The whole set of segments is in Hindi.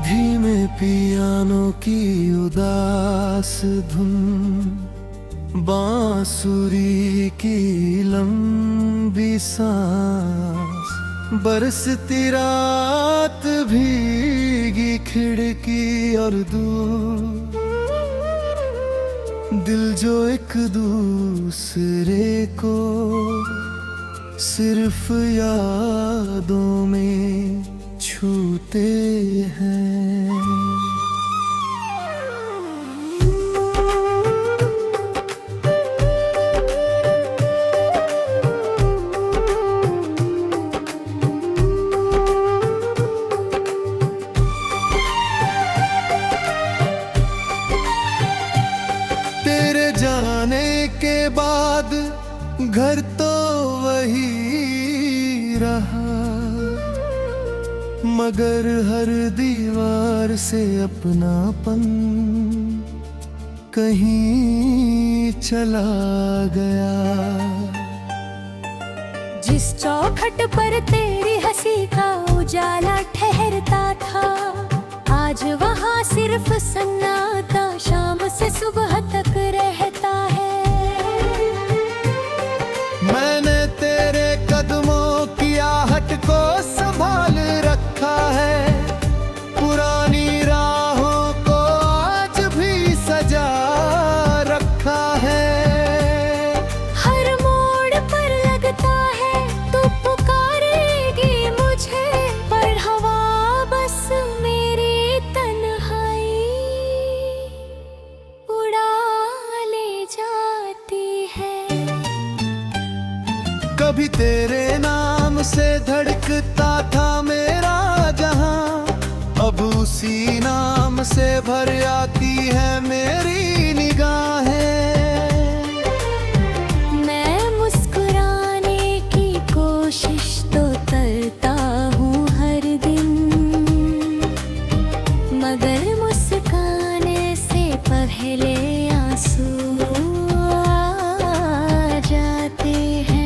धीमे पियानो की उदास धुन, बांसुरी की लंबी सांस, बरसती रात भीगी खिड़की और दूर, दिल जो एक दूसरे को सिर्फ यादों में छूते हैं। तेरे जाने के बाद घर तो वही रहा, मगर हर दीवार से अपनापन कहीं चला गया। जिस चौखट पर तेरी हंसी का उजाला ठहरता था, आज वहाँ सिर्फ सन्नाटा शाम से सुबह तक रहता है। मैंने तेरे कदमों की आहट को संभाल रखा है, पुरानी राहों को आज भी सजा रखा है। हर मोड़ पर लगता है तू पुकारेगी मुझे, पर हवा बस मेरी तन्हाई उड़ा ले जाती है। कभी तेरे नाम से धड़कता था मेरा जहां, अब उसी नाम से भर आती है मेरी निगाहें। मैं मुस्कुराने की कोशिश तो करता हूँ हर दिन, मगर मुस्काने से पहले आंसू आ जाते हैं।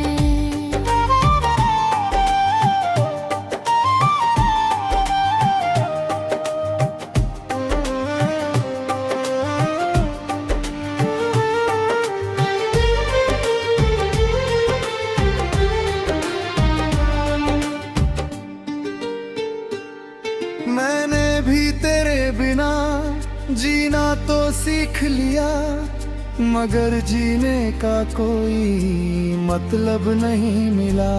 मैंने भी तेरे बिना जीना तो सीख लिया, मगर जीने का कोई मतलब नहीं मिला।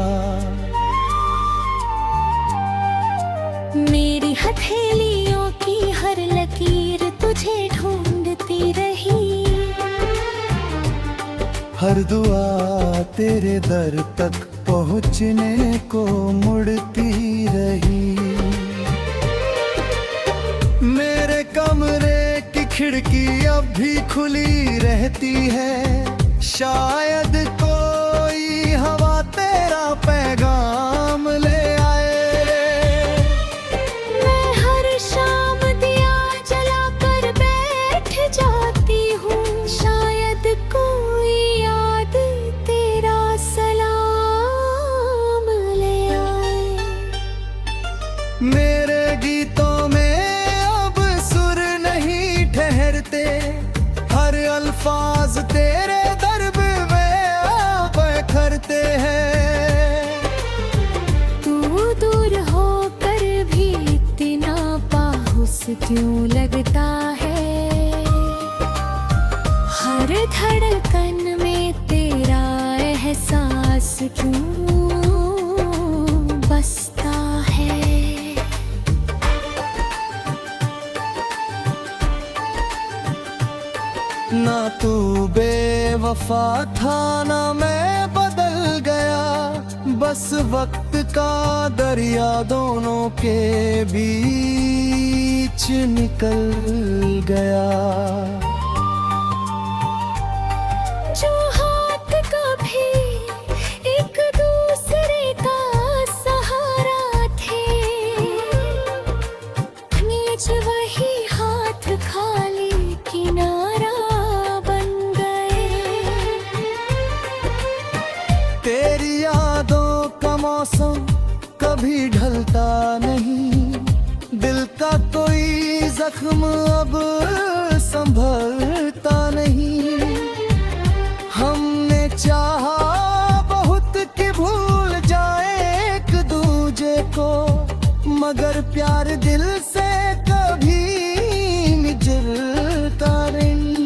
मेरी हथेलियों की हर लकीर तुझे ढूंढती रही, हर दुआ तेरे दर तक पहुँचने को मुड़ती रही। मेरे कमरे की खिड़की अब भी खुली रहती है, शायद कोई हवा तेरा पैगाम ले आए। मैं हर शाम दिया जलाकर बैठ जाती हूँ, शायद कोई याद तेरा सलाम ले आए। मेरे गीतों में हर अल्फाज तेरे दर्द में बखरते हैं। तू दूर होकर भी इतना पाहुस क्यों लगता है, हर धड़कन में तेरा एहसास क्यों बसता है। ना तू बेवफा था ना मैं बदल गया, बस वक्त का दरिया दोनों के बीच निकल गया। जो हाथ कभी एक दूसरे का सहारा थे, नीच वही हाथ खाली किनारा बन गए। तेरी यादों का मौसम कभी ढलता नहीं, दिल का कोई जख्म अब संभलता नहीं। हमने चाहा बहुत कि भूल जाए एक दूजे को, मगर प्यार दिल से कभी निजरता नहीं।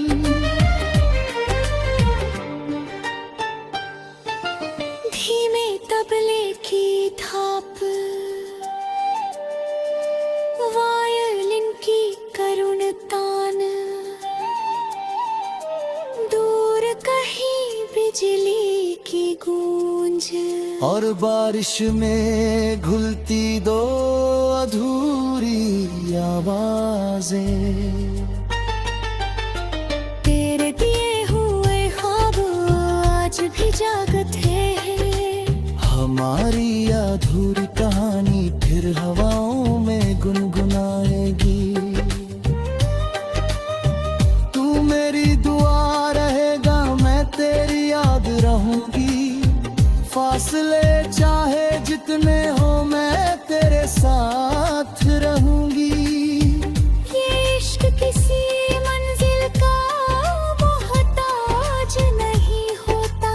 धीमे तबले की थाप, वायलिन की करुण तान, दूर कहीं बिजली की गूंज, और बारिश में घुलती दो अधूरी आवाजें। तेरे दिए हुए ख्वाब आज भी जागते हैं। हमारी अधूरी कहानी फिर हवाओं में गुनगुनाएगी। तू मेरी दुआ रहेगा, मैं तेरी याद रहूंगी। फासले चाहे जितने हो, मैं तेरे साथ रहूंगी। ये इश्क किसी मंजिल का मोहताज नहीं होता,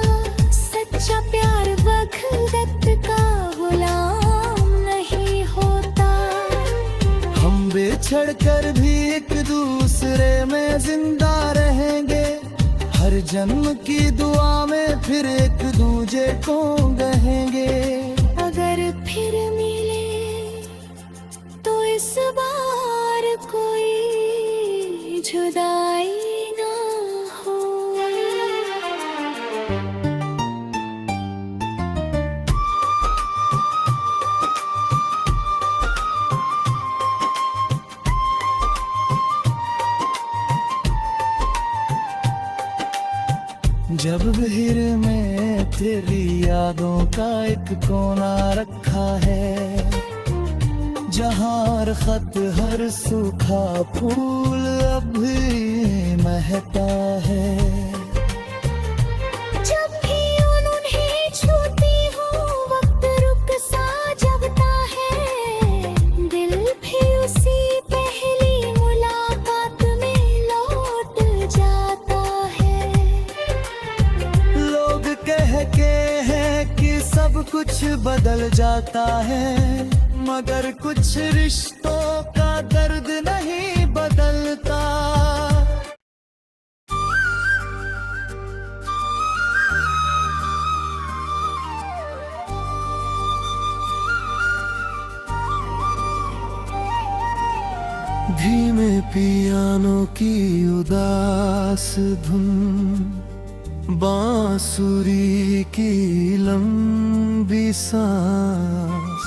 सच्चा प्यार वक्त का गुलाम नहीं होता। हम बिछड़ कर भी एक दूसरे में जिंदा रहेंगे, हर जन्म की दुआ में फिर एक दूजे को कहेंगे। अगर फिर मिले तो इस बार कोई जुदाई ना हो। जब भीड़ में तेरी यादों का एक कोना रखा है, जहाँ हर खत हर सूखा फूल अब भी महकता है। जब भी उन्हें छूती हूँ वक्त रुक सा जगता है, दिल भी उसी पहली मुलाकात में लौट जाता है। लोग कहते हैं कि सब कुछ बदल जाता है, मगर कुछ रिश्तों का दर्द नहीं बदलता। धीमे पियानो की उदास धुन, बांसुरी की लंबी सांस,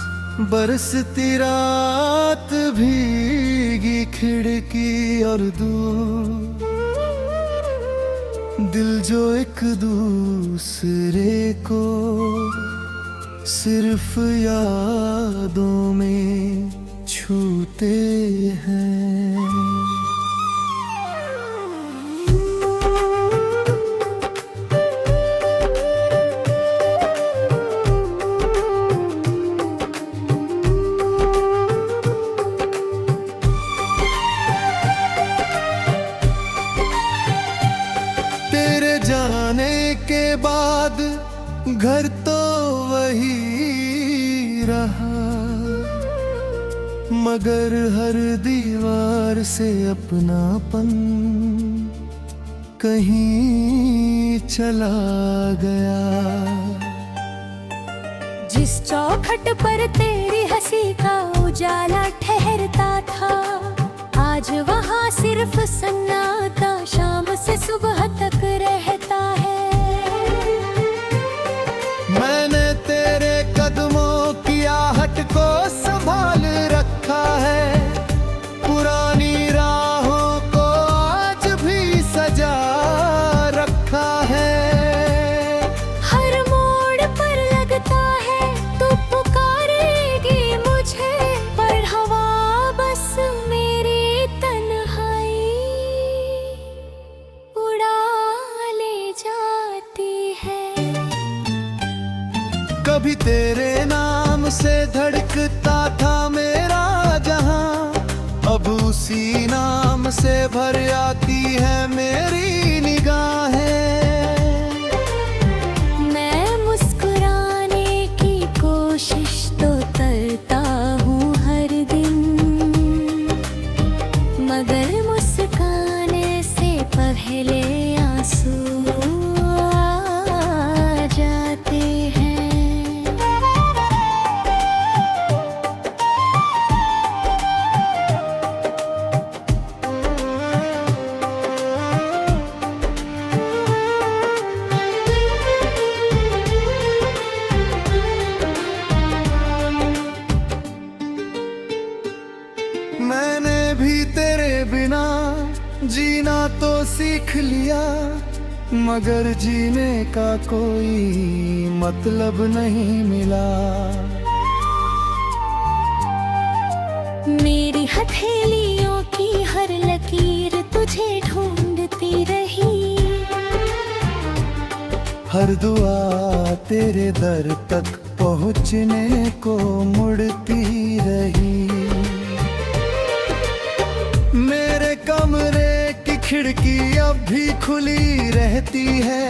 बरसती रात भीगी खिड़की और दूर, दिल जो एक दूसरे को सिर्फ यादों में छूते हैं। तेरे जाने के बाद घर तो वही रहा, मगर हर दीवार से अपनापन कहीं चला गया। जिस चौखट पर तेरी हंसी का उजाला ठहरता था, आज वहाँ सिर्फ सन्नाटा शाम से सुबह तक रहता है। मैंने तेरे कदमों की आहट को संभाल रखा है, पुरानी राहों को आज भी सजा रखा है। हर मोड़ पर लगता है तू पुकारेगी मुझे, पर हवा बस मेरी तन्हाई उड़ा ले जाती है। कभी तेरे नाम से धड़कता था मेरा जहां, अब अब उसी नाम से भर आती है मेरी निगाहें। मैं मुस्कुराने की कोशिश तो करता हूँ हर दिन, मगर मुस्काने से पहले आंसू आ जाते हैं। मैंने भी तेरे बिना जीना तो सीख लिया, मगर जीने का कोई मतलब नहीं मिला। मेरी हथेलियों की हर लकीर तुझे ढूंढती रही, हर दुआ तेरे दर तक पहुँचने को मुड़ती रही। मेरे कमरे की खिड़की अब भी खुली रहती है,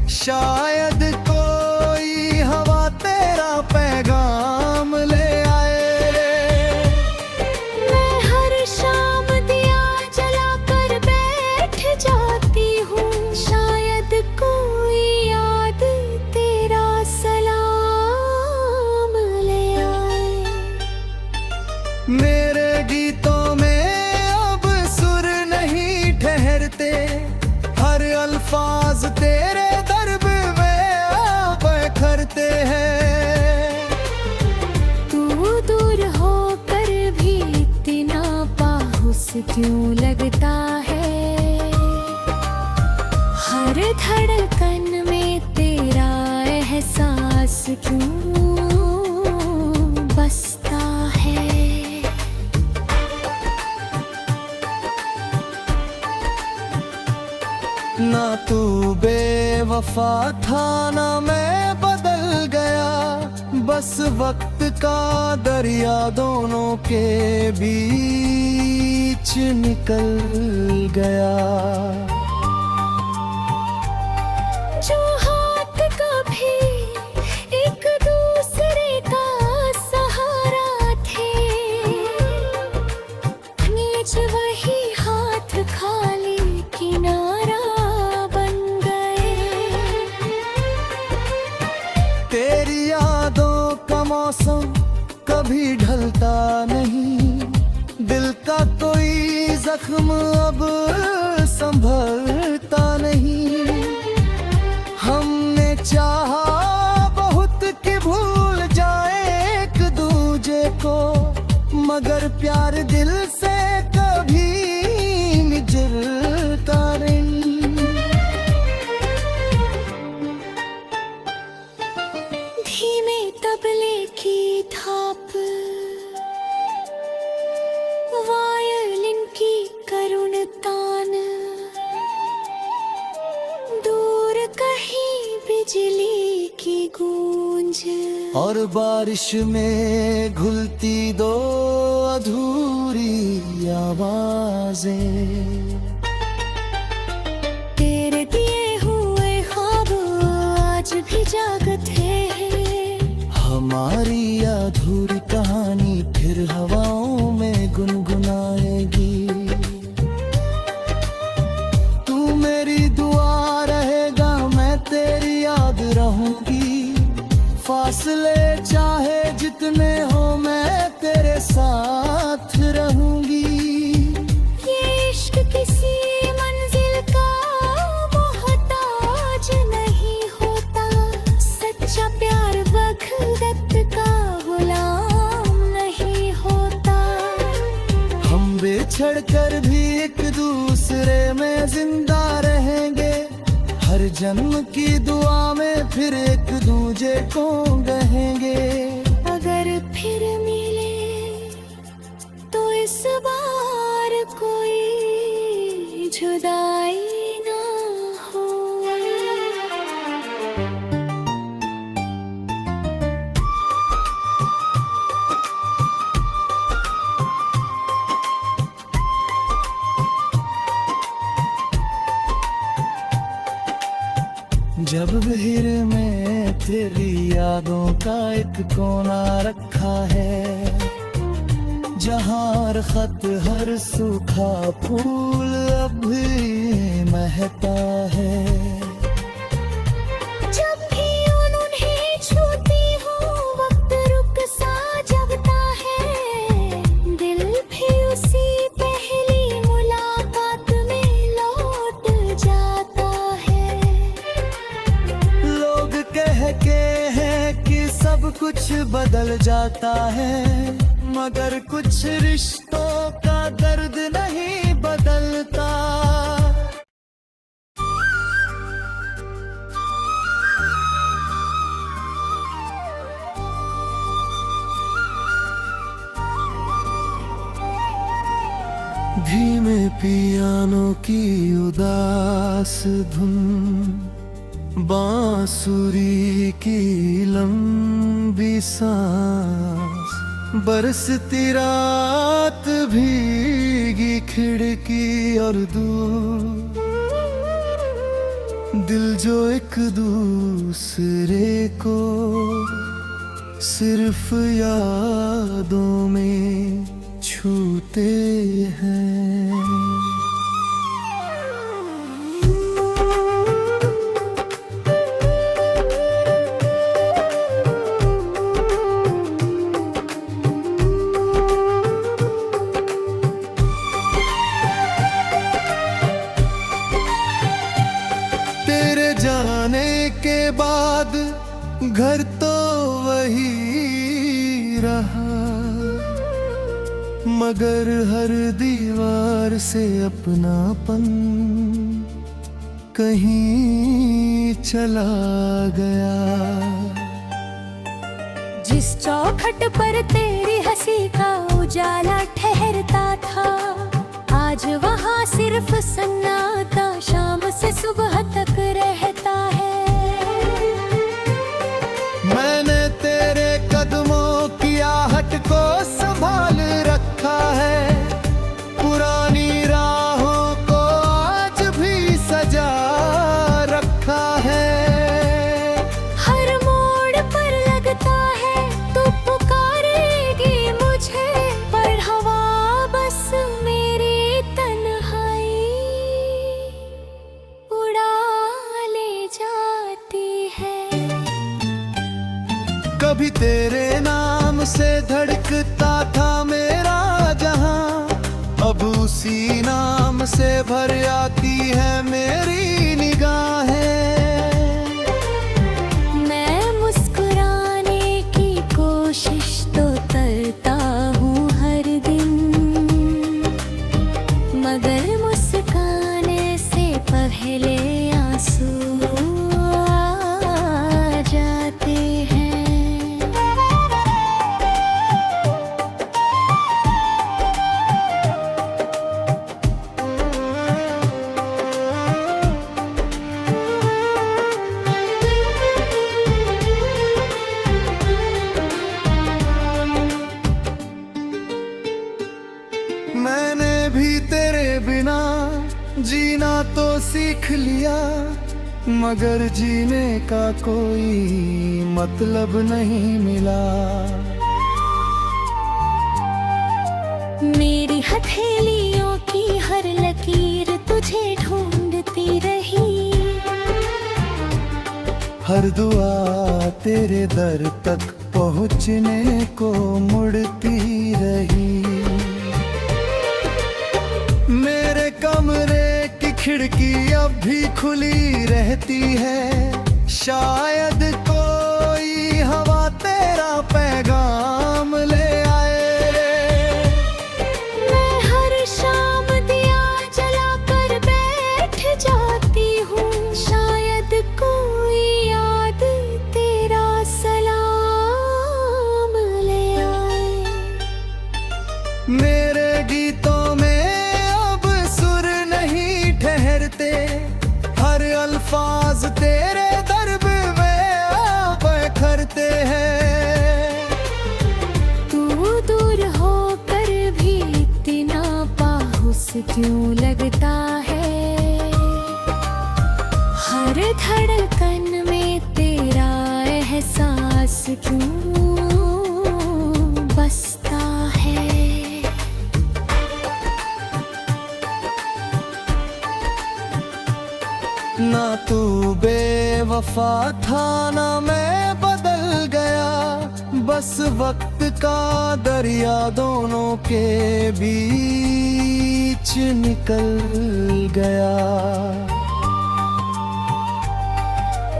शायद कोई हवा तेरा पैगाम ले आए। मैं हर शाम दिया जलाकर बैठ जाती हूँ, शायद कोई याद तेरा सलाम ले आए। मेरे गीतों में हर अल्फाज तेरे दर्द में बखरते हैं। तू दूर होकर भी इतना पाहुस क्यों लगता है, हर धड़कन में तेरा एहसास क्यों बसता है। ना तू बेवफा था ना मैं बदल गया, बस वक्त का दरिया दोनों के बीच निकल गया। जो हाथ कभी एक दूसरे का सहारा थे, नीच वही हाथ खाली किनारा बन गए। तेरी यादों का मौसम कभी ढलता नहीं, दिल का कोई जख्म अब संभलता नहीं। हमने चाहा बहुत कि भूल जाए एक दूजे को, मगर प्यार दिल से कभी मिजरता नहीं। धीमे तबले की थाप, वायलिन की करुण तान, दूर कहीं बिजली की गूंज, और बारिश में घुलती दो अधूरी आवाजें। तेरे दिए हुए ख्वाब आज भी जागते हैं, हमारी अधूरी कहानी फिर हवाओं में गुनगुनाएगी। तू मेरी दुआ रहेगा, मैं तेरी याद रहूंगी। फासले चाहे जितने हो मैं तेरे साथ रहूंगी। ये इश्क किसी मंजिल का मोहताज नहीं होता, सच्चा प्यार वक्त का गुलाम नहीं होता। हम बिछड़ कर भी एक दूसरे में जिंदा रहेंगे, हर जन्म की दुआ में फिर एक दूजे को कहेंगे। अगर फिर मिले तो इस बार कोई जुदाई ना हो। जब भीड़ में तेरी यादों का एक कोना रखा है, जहाँ हर खत हर सूखा फूल अब भी महकता है। जब भी उन्हें छूती हूँ वक्त रुक सा जगता है, दिल भी उसी पहली मुलाकात में लौट जाता है। लोग कहते हैं कि सब कुछ बदल जाता है, मगर कुछ रिश्तों का दर्द नहीं बदलता। धीमे पियानो की उदास धुन, बांसुरी की लंबी सांस, बरसती रात भीगी खिड़की और दूर, दिल जो एक दूसरे को सिर्फ यादों में छूते हैं। तेरे जाने के बाद घर तो वही रहा, मगर हर दीवार से अपनापन कहीं चला गया। जिस चौखट पर तेरी हंसी का उजाला ठहरता था, आज वहाँ सिर्फ सन्नाटा शाम से सुबह तक रहता है। मैंने तेरे कदमों की आहट को संभाल रखा है, पुरानी राहों को आज भी सजा रखा है। हर मोड़ पर लगता है तू पुकारेगी मुझे, पर हवा बस मेरी तन्हाई उड़ा ले जाती है। कभी तेरे नाम से धड़कता था मेरा जहां, अब उसी नाम से भर आती है मेरी निगाहें। मैं मुस्कुराने की कोशिश तो करता हूँ हर दिन, मगर मुस्काने से पहले आंसू आ जाते हैं। मैंने भी तेरे बिना जीना तो सीख लिया, मगर जीने का कोई मतलब नहीं मिला। मेरी हथेलियों की हर लकीर तुझे ढूंढती रही, हर दुआ तेरे दर तक पहुँचने को मुड़ती रही। मेरे कमरे की खिड़की अब भी खुली रहती है, शायद कोई हवा तेरा पैगाम ले आए। मैं हर शाम दिया जलाकर बैठ जाती हूँ, शायद कोई याद तेरा सलाम ले आए। मेरे गीतों में हर अल्फाज तेरे दर्द में बखरते हैं। तू दूर होकर भी इतना पाहुस क्यों लगता है, हर हर धड़कन में तेरा एहसास क्यों बसता है। ना तू बेवफा था ना मैं बदल गया, बस वक्त का दरिया दोनों के बीच निकल गया।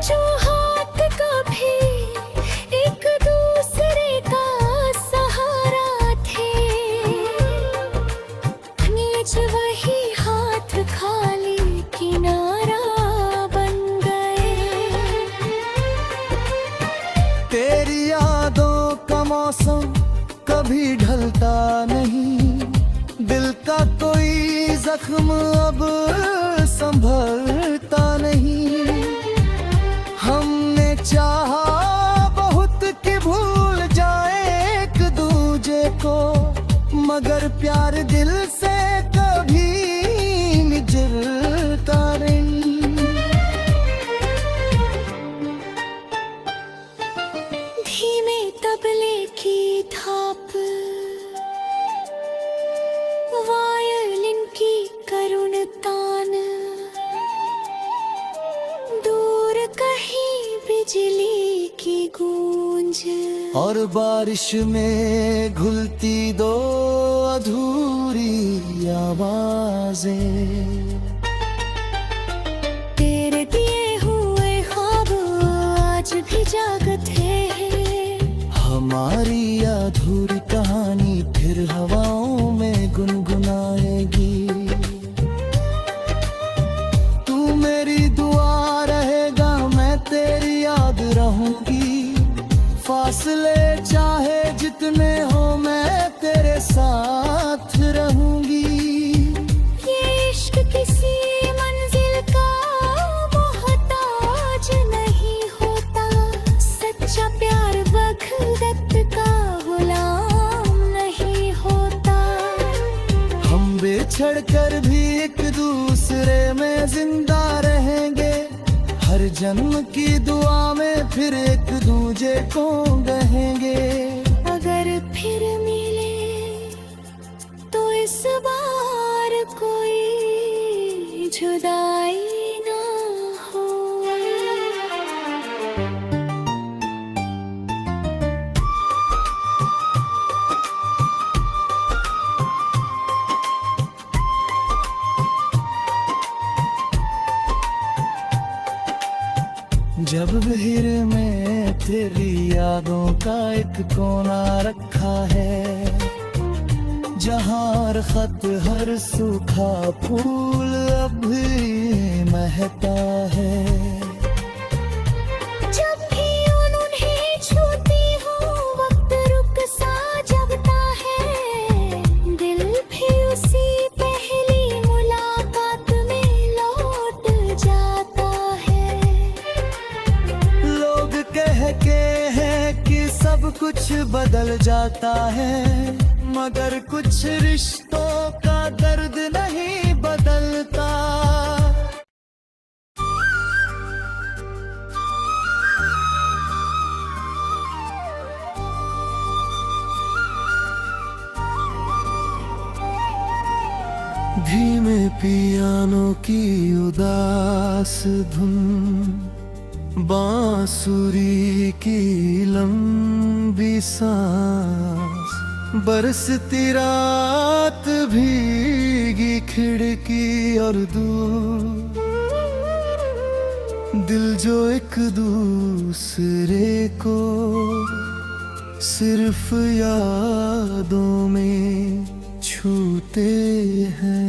जो हाथ कभी एक दूसरे का सहारा थे, नीच वही हाथ खाली किनारा बन गए। तेरी यादों का मौसम कभी ढलता नहीं, दिल का कोई जख्म अब संभलता नहीं। हमने चाहा बहुत कि भूल जाए एक दूजे को, मगर प्यार दिल से कभी निजरता नहीं। धीमे तबले की थाप, वायलिन की करुण तान, दूर कहीं बिजली की गूंज, और बारिश में घुलती दो अधूरी आवाजें। तेरे दिए हुए ख्वाब आज भी जागते हैं। हमारी अधूरी कहानी फिर हवाओं में गुनगुनाएगी। तू मेरी दुआ रहेगा, मैं तेरी याद रहूंगी। फासले चाहे जितने हो मैं तेरे साथ रहूंगी। ये इश्क किसी मंजिल का मोहताज नहीं होता, सच्चा प्यार वक्त का गुलाम नहीं होता। हम बिछड़ कर भी एक दूसरे में जिंदा रहेंगे, हर जन्म की दुआ में फिर एक दूजे को कहेंगे। अगर फिर मिले तो इस बार कोई जुदाई ना हो। जब भीड़ में तेरी यादों का एक कोना रखा है, जहाँ हर खत हर सूखा फूल अब भी महकता है। जब भी उन्हें छूती हूँ वक्त रुक सा जगता है, दिल भी उसी पहली मुलाकात में लौट जाता है। लोग कहते हैं कि सब कुछ बदल जाता है, मगर कुछ रिश्तों का दर्द नहीं बदलता। धीमे पियानो की उदास धुन, बांसुरी की लंबी सांस, बरसती रात भीगी खिड़की और दूर, दिल जो एक दूसरे को सिर्फ यादों में छूते हैं।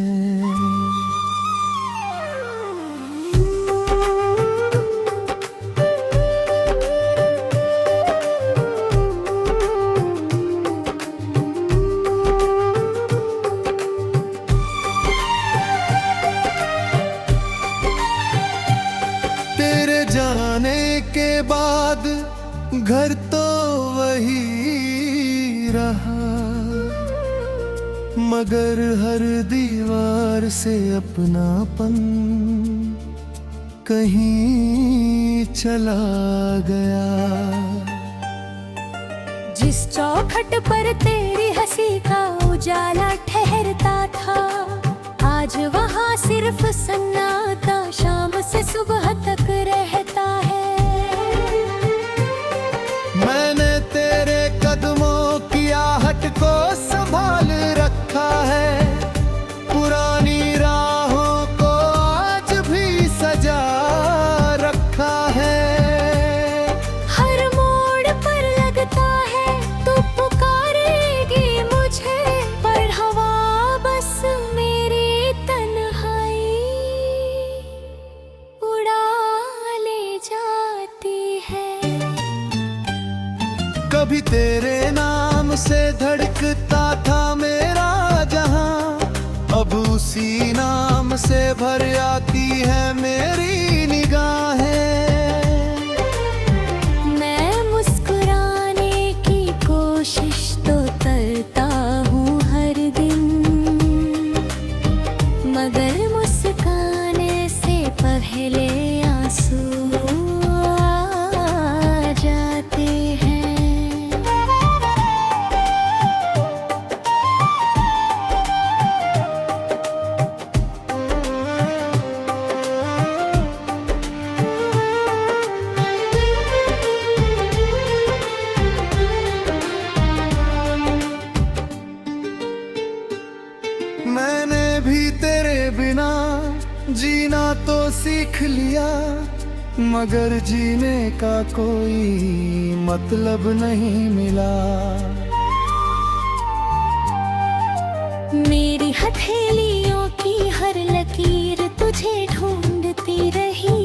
तेरे जाने के बाद घर तो वही रहा, मगर हर दीवार से अपनापन कहीं चला गया। जिस चौखट पर तेरी हंसी का उजाला ठहरता था, आज वहाँ सिर्फ सन्नाटा शाम से सुबह तक रहता है। मैंने तेरे कदमों की आहट को संभाल रखा है, पुरानी राहों को आज भी सजा रखा है। हर मोड़ पर लगता है तू पुकारेगी मुझे, पर हवा बस मेरी तन्हाई उड़ा ले जाती है। कभी तेरे नाम से धड़कता था मेरा जहां, अब उसी नाम से भर आती है मेरी निगाहें। मैं मुस्कुराने की कोशिश तो करता हूँ हर दिन, मगर मुस्काने से पहले आंसू आ जाते हैं। मैंने भी तेरे बिना जीना तो सीख लिया, मगर जीने का कोई मतलब नहीं मिला। मेरी हथेलियों की हर लकीर तुझे ढूंढती रही,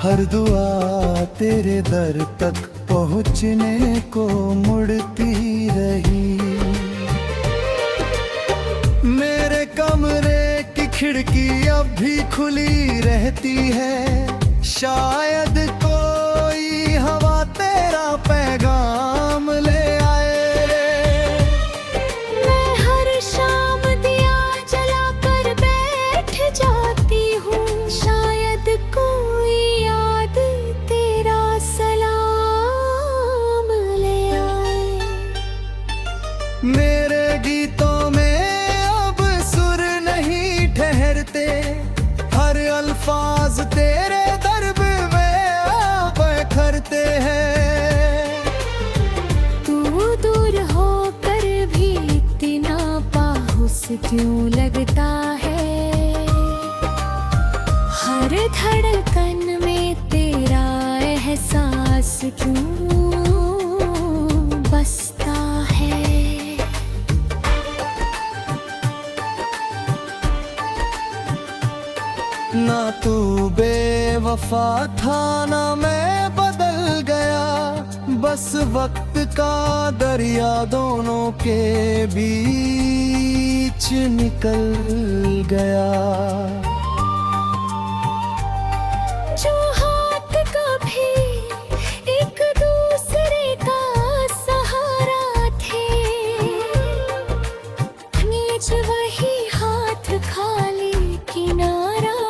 हर दुआ तेरे दर तक पहुँचने को मुड़ती रही। मेरे कमरे की खिड़की अब भी खुली रहती है, शायद कोई हवा तेरा पैगाम ले आए। मैं हर शाम दिया जलाकर बैठ जाती हूँ, शायद कोई याद तेरा सलाम ले आए। मेरे गीतों में ठहरते, हर अल्फाज तेरे दर्द में बखरते हैं। तू दूर होकर भी इतना पाहुस क्यों लगता है, हर धड़कन में तेरा एहसास क्यों बसता है। ना तू बेवफा था ना मैं बदल गया, बस वक्त का दरिया दोनों के बीच निकल गया। जो हाथ कभी एक दूसरे का सहारा थे, नीच वही हाथ खाली किनारा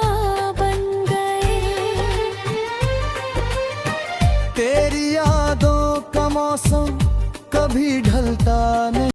तेरी यादों का मौसम कभी